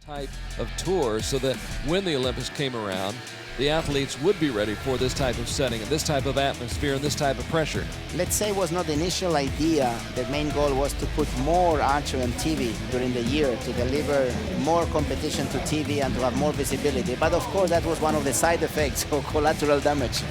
type of tour so that when the Olympics came around, the athletes would be ready for this type of setting and this type of atmosphere and this type of pressure. Let's say it was not the initial idea. The main goal was to put more archery on TV during the year, to deliver more competition to TV and to have more visibility. But of course, that was one of the side effects of collateral damage,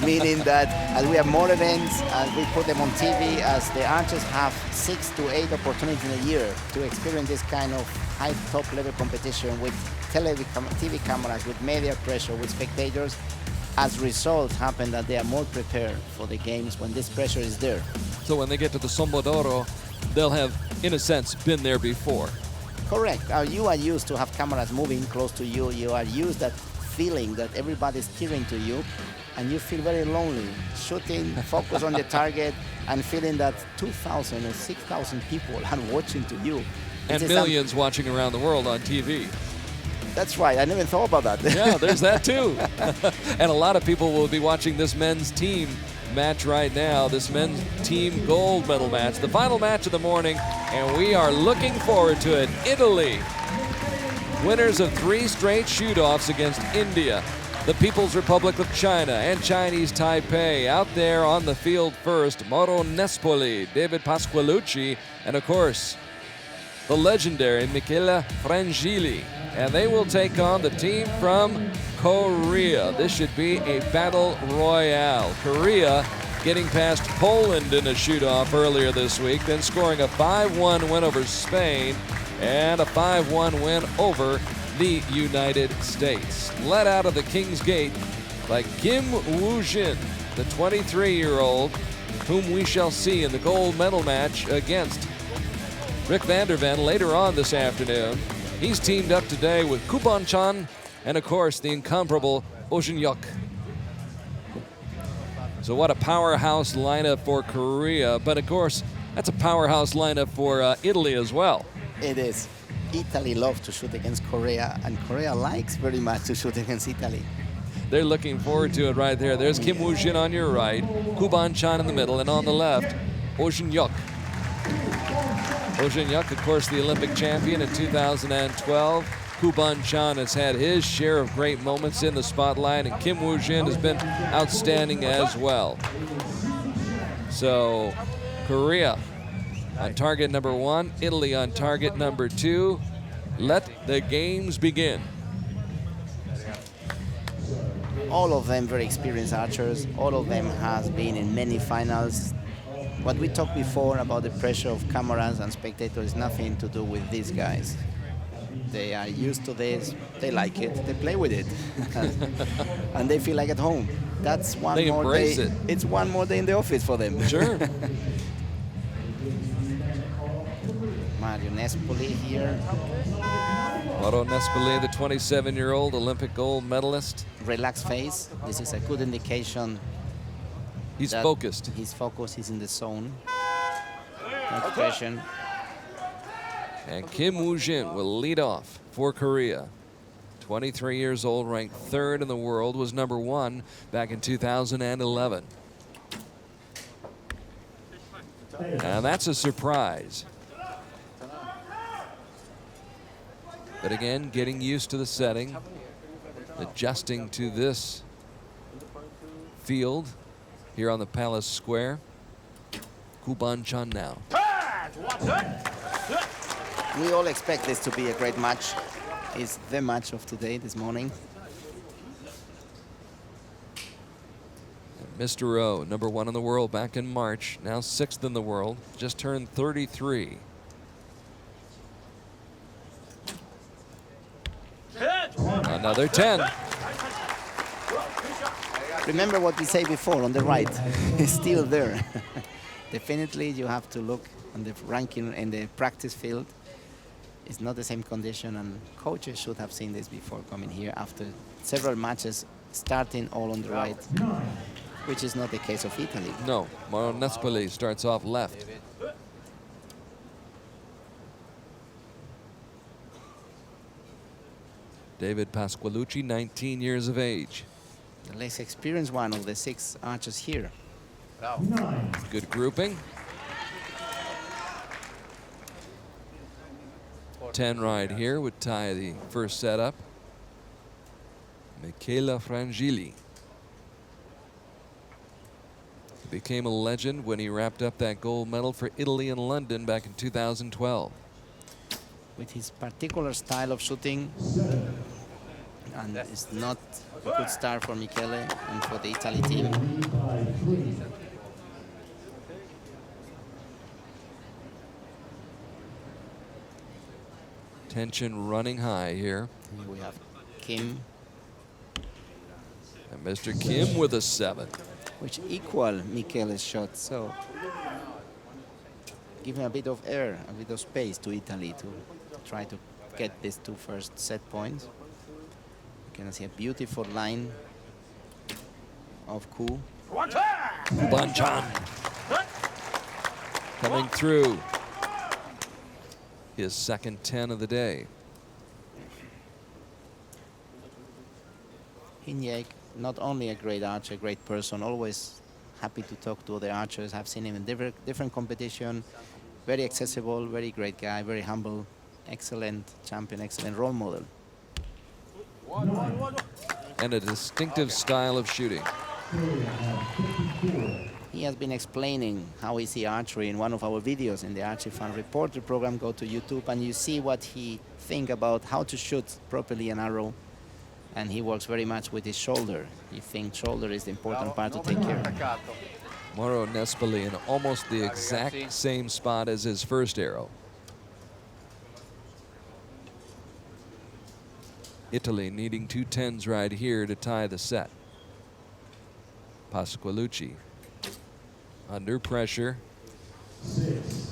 meaning that as we have more events, as we put them on TV, as the archers have 6 to 8 opportunities in a year to experience this kind of high top-level competition with TV cameras, with media pressure, with spectators, as a result happened that they are more prepared for the games when this pressure is there. So when they get to the Sombodoro, they'll have, in a sense, been there before. Correct. You are used to have cameras moving close to you. You are used that feeling that everybody's steering to you, and you feel very lonely, shooting, focus on the target, and feeling that 2,000 or 6,000 people are watching to you. And millions watching around the world on TV. That's right. I never thought about that. Yeah, there's that too. And a lot of people will be watching this men's team match right now, this men's team gold medal match, the final match of the morning, and we are looking forward to it. Italy, winners of 3 straight shoot-offs against India, the People's Republic of China, and Chinese Taipei. Out there on the field first, Mauro Nespoli, David Pasqualucci, and of course, the legendary Michele Frangilli. And they will take on the team from Korea. This should be a battle royale. Korea getting past Poland in a shoot-off earlier this week, then scoring a 5-1 win over Spain and a 5-1 win over the United States. Led out of the King's Gate by Kim Woojin, the 23-year-old, whom we shall see in the gold medal match against Rick van der Ven later on this afternoon. He's teamed up today with Bonchan and, of course, the incomparable Hyek. So what a powerhouse lineup for Korea. But, of course, that's a powerhouse lineup for Italy as well. It is. Italy loves to shoot against Korea, and Korea likes very much to shoot against Italy. They're looking forward to it right there. There's Kim Woojin on your right, Bonchan in the middle, and on the left, Hyek. Hyek, of course, the Olympic champion in 2012. Bonchan has had his share of great moments in the spotlight, and Kim Woojin has been outstanding as well. So, Korea on target number 1, Italy on target number 2. Let the games begin. All of them very experienced archers. All of them has been in many finals. What we talked before about the pressure of cameras and spectators is nothing to do with these guys. They are used to this, they like it, they play with it, and they feel like at home. That's one they more embrace day. It. It's one more day in the office for them. Sure. Mauro Nespoli here. Mauro Nespoli, the 27-year-old Olympic gold medalist. Relaxed face. This is a good indication. He's focused. He's focused, he's in the zone. No expression. And Kim Woojin will lead off for Korea. 23 years old, ranked 3rd in the world, was number 1 back in 2011. And that's a surprise. But again, getting used to the setting, adjusting to this field here on the Palace Square. Bonchan now. We all expect this to be a great match. It's the match of today, this morning. And Mr. O, number 1 in the world back in March, now 6th in the world, just turned 33. Another 10. Remember what we said before on the right. It's still there. Definitely you have to look on the ranking in the practice field. It's not the same condition, and coaches should have seen this before coming here after several matches starting all on the right, which is not the case of Italy. No, Mauro Nespoli starts off left. David Pasqualucci, 19 years of age. The less experienced one of the 6 archers here. Good grouping. top 10 right here would tie the first set up. Michele Frangilli became a legend when he wrapped up that gold medal for Italy in London back in 2012. With his particular style of shooting, and it's not a good start for Michele and for the Italy team. Tension running high here. Here we have Kim, and Mr. Kim with a 7. which equal Michele's shot, so give him a bit of air, a bit of space to Italy to try to get these 2 first set points. You can see a beautiful line of coup. Bonchan coming through. His second 10 of the day. Hyek, not only a great archer, a great person, always happy to talk to other archers. I've seen him in different competition. Very accessible, very great guy, very humble, excellent champion, excellent role model. And a distinctive style of shooting. He has been explaining how he sees archery in one of our videos in the Archery Fan Reporter program. Go to YouTube and you see what he thinks about how to shoot properly an arrow. And he works very much with his shoulder. He thinks shoulder is the important part to take care of. Mauro NESPOLI in almost the exact same spot as his first arrow. Italy needing 2 10s right here to tie the set. PASQUALUCCI under pressure,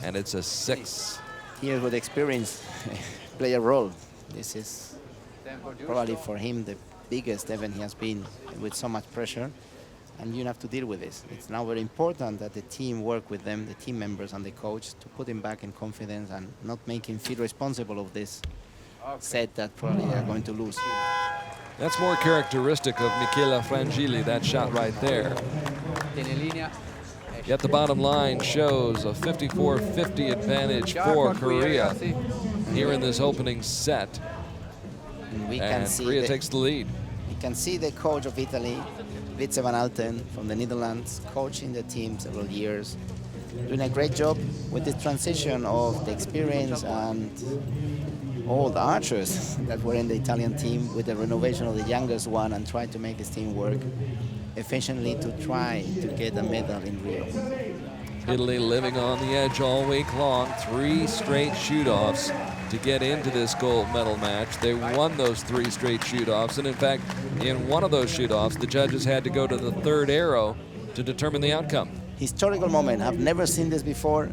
and it's a 6. Here with experience play a role. This is probably for him the biggest event he has been with so much pressure, and you have to deal with this. It's now very important that the team work with them, the team members and the coach, to put him back in confidence and not make him feel responsible of this set that probably they are going to lose. That's more characteristic of Michele Frangilli, that shot right there. Yet the bottom line shows a 54-50 advantage for Korea here in this opening set. And Korea takes the lead. We can see the coach of Italy, Vitze van Alten from the Netherlands, coaching the team several years, doing a great job with the transition of the experience and all the archers that were in the Italian team with the renovation of the youngest one and try to make this team work efficiently to try to get a medal in Rio. Italy living on the edge all week long. 3 straight shoot-offs to get into this gold medal match. They won those 3 straight shoot-offs, and in fact, in one of those shoot-offs, the judges had to go to the 3rd arrow to determine the outcome. Historical moment. I've never seen this before.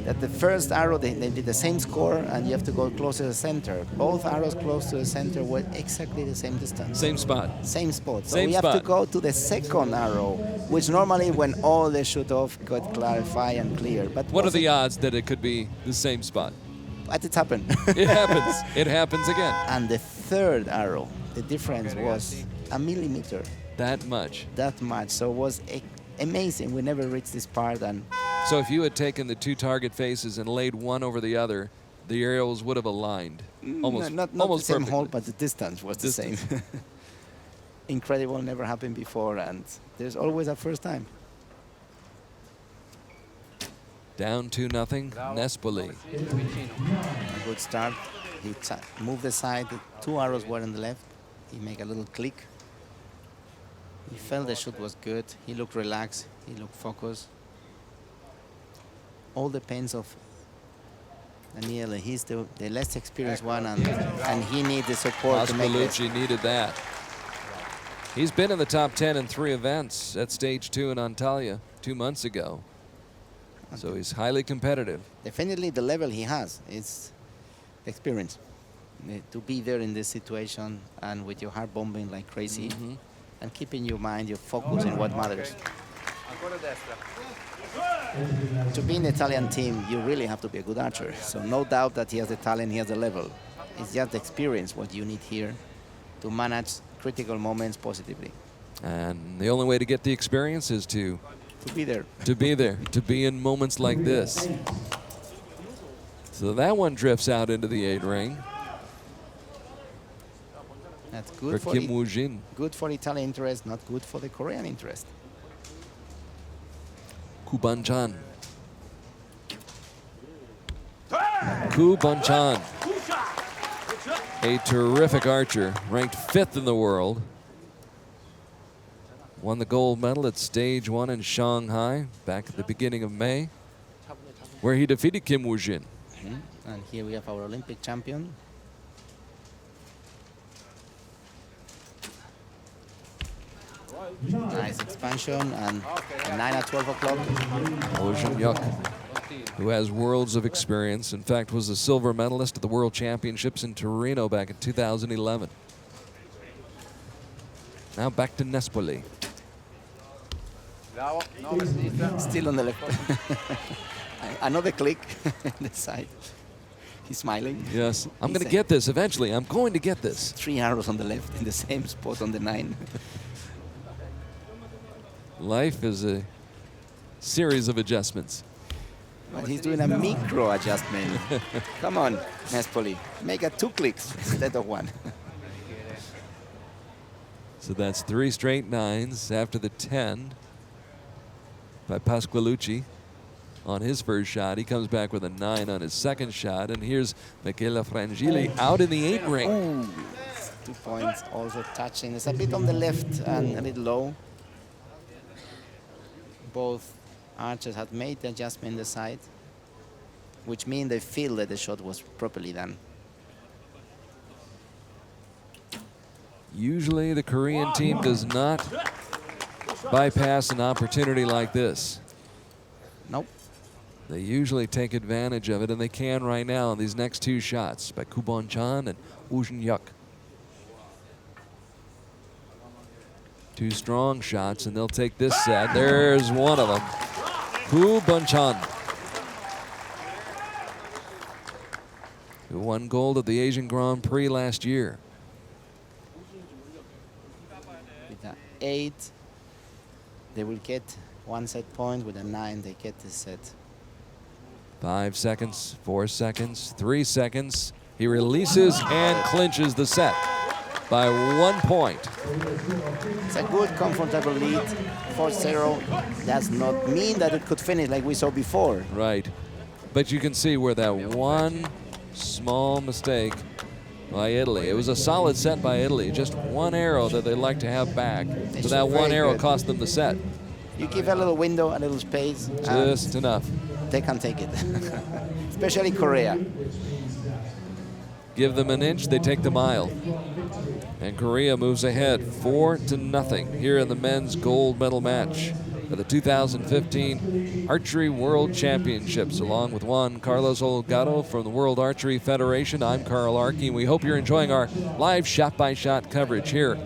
That the first arrow, they did the same score, and you have to go close to the center. Both arrows close to the center were exactly the same distance. Same spot. Same spot. So Same we have spot. to go to the second arrow, which normally when all the shoot-off got clarified and clear. But What are the odds that it could be the same spot? But it's happened. It happens. It happens again. And the 3rd arrow, the difference was a millimeter. That much. That much. So it was amazing. We never reached this part. And So if you had taken the 2 target faces and laid one over the other, the arrows would have aligned. Almost, not almost the same perfectly. hole, but the distance was the same. Incredible, never happened before, and there's always a first time. Down 2-0, NESPOLI. A good start. He moved aside. The 2 arrows were on the left. He made a little click. He felt the shoot was good. He looked relaxed. He looked focused. All depends of Daniele. He's the less experienced one, and he needs the support to make this. PASQUALUCCI needed that. He's been in the top 10 in 3 events at stage 2 in Antalya 2 months ago. So he's highly competitive. Definitely the level he has is experience. To be there in this situation and with your heart bombing like crazy and keeping your mind, your focus in what matters. To be in the Italian team, you really have to be a good archer. So no doubt that he has the talent, he has the level. It's just the experience what you need here to manage critical moments positively. And the only way to get the experience is to be there. To be there, to be in moments like this. So that one drifts out into the 8 ring. That's good for Kim Woojin. Good for Italian interest, not good for the Korean interest. Bonchan. Bonchan, a terrific archer, ranked 5th in the world. Won the gold medal at stage 1 in Shanghai back at the beginning of May, where he defeated Kim Woojin. And here we have our Olympic champion. Nice expansion, and 9 at 12 o'clock. Woojin, who has worlds of experience. In fact, was a silver medalist at the World Championships in Torino back in 2011. Now back to NESPOLI. Still on the left. Another click on the side. He's smiling. Yes, I'm going to get this eventually. I'm going to get this. 3 arrows on the left in the same spot on the 9. Life is a series of adjustments. But he's doing a micro adjustment. Come on, NESPOLI. Make it 2 clicks instead of 1. So that's 3 straight 9s after the 10 by Pasqualucci on his first shot. He comes back with a 9 on his second shot. And here's Michele Frangilli out in the 8 ring. Ooh, 2 points also touching. It's a bit on the left and a little low. Both archers had made the adjustment in the side, which means they feel that the shot was properly done. Usually the Korean team does not bypass an opportunity like this. Nope. They usually take advantage of it, and they can right now on these next 2 shots by Bonchan and Woojin. 2 strong shots, and they'll take this set. There's one of them. Bonchan, who won gold at the Asian Grand Prix last year. With the 8, they will get 1 set point. With a 9, they get this set. 5 seconds, 4 seconds, 3 seconds. He releases and clinches the set by 1 point. It's a good, comfortable lead. 4-0 does not mean that it could finish like we saw before. Right. But you can see where that one small mistake by Italy. It was a solid set by Italy. Just 1 arrow that they like to have back. So that 1 arrow cost them the set. You give a little window, a little space. Just enough. They can take it. Especially Korea. Give them an inch, they take the mile. And Korea moves ahead 4-0 here in the men's gold medal match for the 2015 Archery World Championships. Along with Juan Carlos Olgado from the World Archery Federation, I'm Carl Arke, and we hope you're enjoying our live shot-by-shot coverage here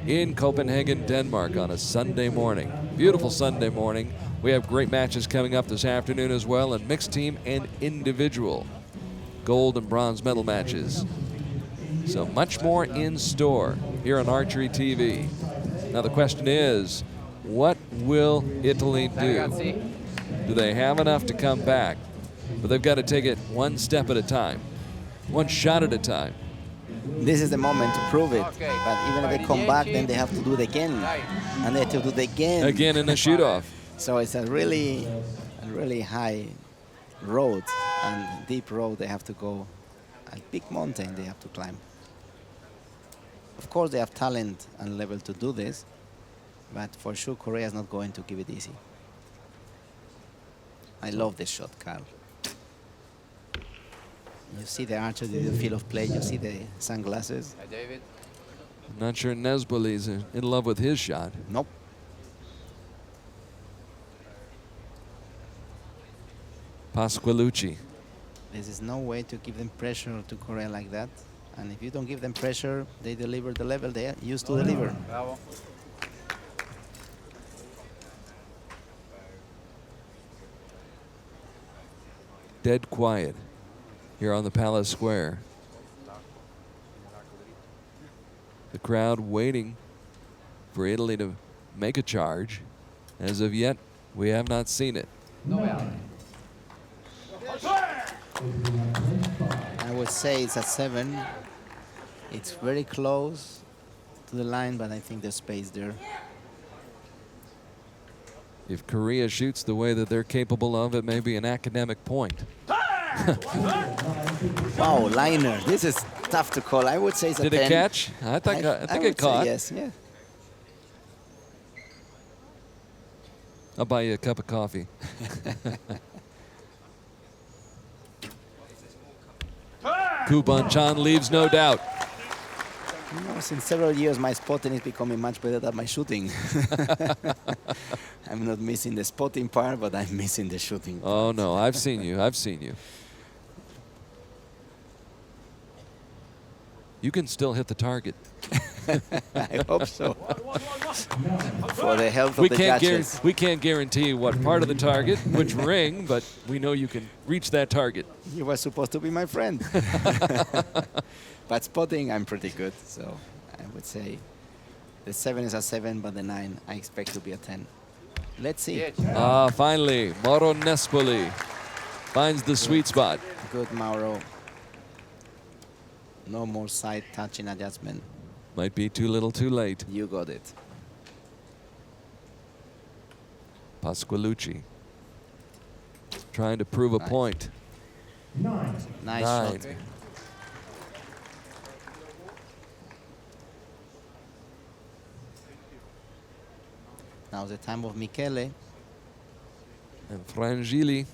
in Copenhagen, Denmark on a Sunday morning. Beautiful Sunday morning. We have great matches coming up this afternoon as well, and mixed team and individual gold and bronze medal matches. So much more in store here on Archery TV. Now the question is, what will Italy do? Do they have enough to come back? But they've got to take it 1 step at a time, 1 shot at a time. This is the moment to prove it. But even if they come back, then they have to do it again. And they have to do it again. Again in a shoot-off. So it's a really high road and deep road they have to go. A big mountain they have to climb. Of course, they have talent and level to do this, but for sure, Korea is not going to give it easy. I love this shot, Carl. You see the archer, the field of play, you see the sunglasses. Hi, David. I'm not sure NESPOLI's in love with his shot. Nope. Pasqualucci. There is no way to give them pressure to Korea like that. And if you don't give them pressure, they deliver the level they are used to deliver. Bravo. Dead quiet here on the Palace Square. The crowd waiting for Italy to make a charge. As of yet, we have not seen it. No, would say it's a 7. It's very close to the line, but I think there's space there. If Korea shoots the way that they're capable of, it may be an academic point. Wow, liner. This is tough to call. I would say it's a 10. Did it catch? I think it caught. Yes, yeah. I'll buy you a cup of coffee. Bonchan leaves no doubt. You know, since several years, my spotting is becoming much better than my shooting. I'm not missing the spotting part, but I'm missing the shooting part. Oh, no, I've seen you. I've seen you. You can still hit the target. I hope so. For the health of the judges. We can't guarantee what part of the target, which ring, but we know you can reach that target. You were supposed to be my friend. But spotting, I'm pretty good. So I would say the 7 is a 7, but the 9 I expect to be a 10. Let's see. Finally, Mauro NESPOLI finds the sweet spot. Good, Mauro. No more side touching adjustment. Might be too little too late. You got it. PASQUALUCCI trying to prove a point. Nice shot. Now the time of Michele. And FRANGILLI,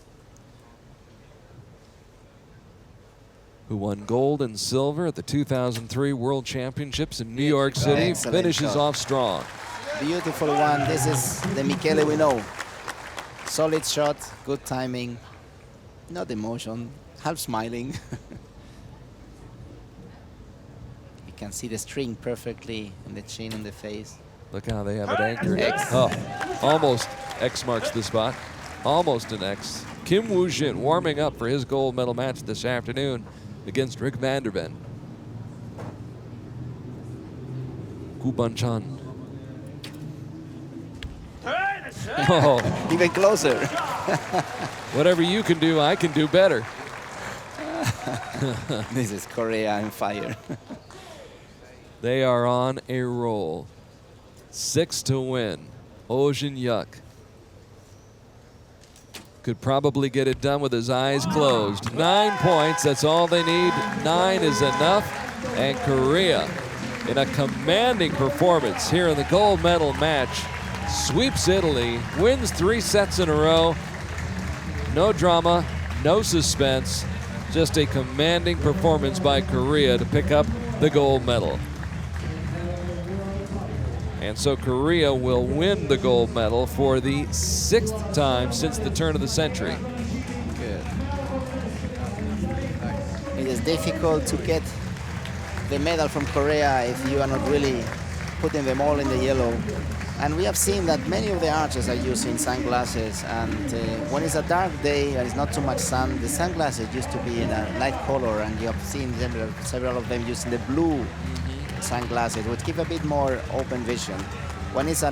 who won gold and silver at the 2003 World Championships in New York City, Excellent finishes shot. off strong. Beautiful one. This is the Michele we know. Solid shot, good timing, not emotion, half smiling. You can see the string perfectly in the chin and the face. Look how they have it anchored. X. Oh, almost X marks the spot. Almost an X. Woojin warming up for his gold medal match this afternoon against Rick van der Ven. Bonchan. Oh, Even closer. whatever you can do, I can do better. This is Korea on fire. They are on a roll. 6 to win. Woojin Hyek could probably get it done with his eyes closed. 9 points, that's all they need. 9 is enough. And Korea, in a commanding performance here in the gold medal match, sweeps Italy, wins 3 sets in a row. No drama, no suspense, just a commanding performance by Korea to pick up the gold medal. And so Korea will win the gold medal for the 6th time since the turn of the century. Good. It is difficult to get the medal from Korea if you are not really putting them all in the yellow. And we have seen that many of the archers are using sunglasses, and when it's a dark day and it's not too much sun, the sunglasses used to be in a light color, and you have seen several of them using the blue sunglasses, which give a bit more open vision. When it's a